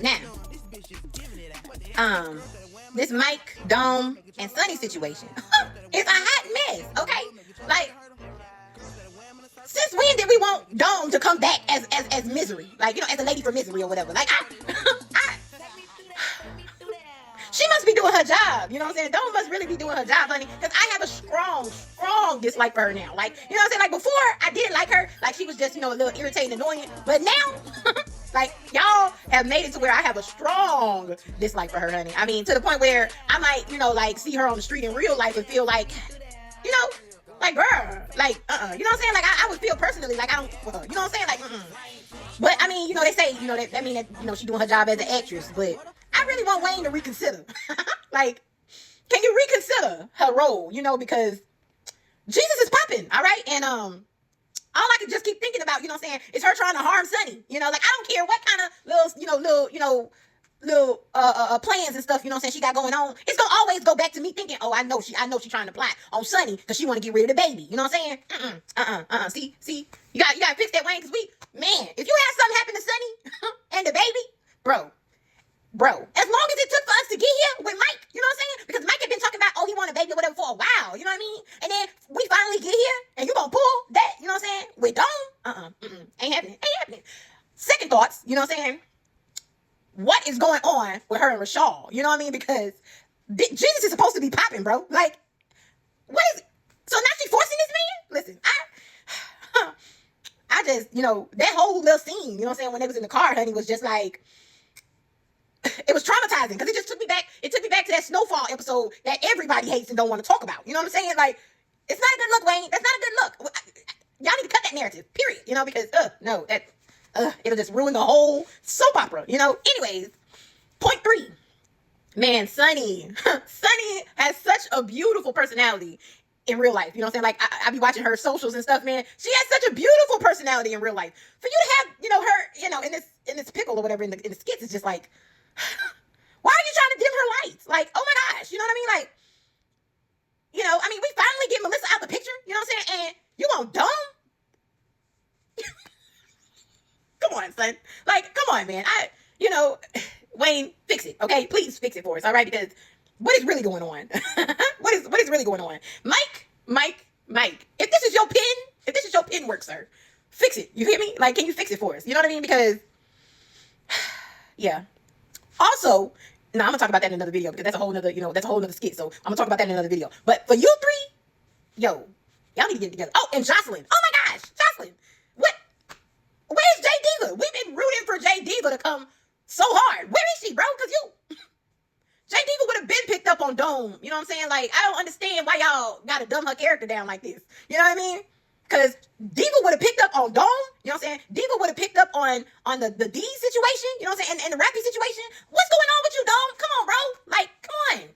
Now, this Mike, Dome, and Sunny situation is a hot mess, okay? Like, since when did we want Dome to come back as misery? Like, as a lady for misery or whatever. Like, I she must be doing her job. You know what I'm saying? Dome must really be doing her job, honey. Because I have a strong dislike for her now. Like, you know what I'm saying? Like, before, I didn't like her. Like, she was just, a little irritating, annoying. But now, like, y'all have made it to where I have a strong dislike for her, honey. I mean, to the point where I might, like, see her on the street in real life and feel like, like, bruh, like, you know what I'm saying? Like, I would feel personally like I don't, you know what I'm saying? Like, But, I mean, they say, that mean that, she's doing her job as an actress, but I really want Wayne to reconsider. Like, can you reconsider her role? Because Jesus is popping, all right? And all I can just keep thinking about, is her trying to harm Sonny. Like, I don't care what kind of little plans and stuff, she got going on. It's gonna always go back to me thinking, oh, I know she's trying to plot on Sonny because she want to get rid of the baby. You know what I'm saying? See, you gotta fix that, Wayne, because if you have something happen to Sonny and the baby, bro, as long as it took for us to get here with Mike, you know what I'm saying? Because Mike had been talking about, oh, he want a baby or whatever for a while, you know what I mean? And then we finally get here, and you gonna pull that, you know what I'm saying? With Dome? Ain't happening. Second thoughts, you know what I'm saying? What is going on with her and Rashad? You know what I mean? Because Jesus is supposed to be popping, bro. Like, what is it? So now she forcing this man? Listen, I just, that whole little scene, you know what I'm saying, when they was in the car, honey, was just like, it was traumatizing because it just took me back. It took me back to that Snowfall episode that everybody hates and don't want to talk about. You know what I'm saying? Like, it's not a good look, Wayne. That's not a good look. Y'all need to cut that narrative, period. Because, no, it'll just ruin the whole soap opera, Anyways, point 3. Man, Sunny. Sunny has such a beautiful personality in real life. You know what I'm saying? Like, I be watching her socials and stuff, man. She has such a beautiful personality in real life. For you to have, her, in this pickle or whatever in the skits, is just like, why are you trying to dim her lights? Like, oh my gosh, you know what I mean? Like, we finally get Melissa out the picture, you know what I'm saying? And you want Dome? Come on, son. Like, come on, man. Wayne, fix it, okay? Please fix it for us, all right? Because what is really going on? What is really going on? Mike, if this is your pen work, sir, fix it. You hear me? Like, can you fix it for us? You know what I mean? Because, yeah. Also, now I'm gonna talk about that in another video because that's a whole nother skit. So I'm gonna talk about that in another video. But for you three, y'all need to get it together. Oh, and Jocelyn. Oh my gosh, Jocelyn. Where's J Diva? We've been rooting for J Diva to come so hard. Where is she, bro? Because J Diva would have been picked up on Dome. You know what I'm saying? Like, I don't understand why y'all gotta dumb her character down like this. You know what I mean? Because Diva would have picked up on Dome. You know what I'm saying? Diva would have picked up on the D situation. You know what I'm saying? And the Rappy situation. What's going on with you, Dome? Come on, bro. Like, come on.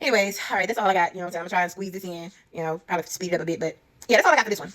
Anyways, all right, that's all I got. You know what I'm saying? I'm trying to squeeze this in. Kind of speed it up a bit. But yeah, that's all I got for this one.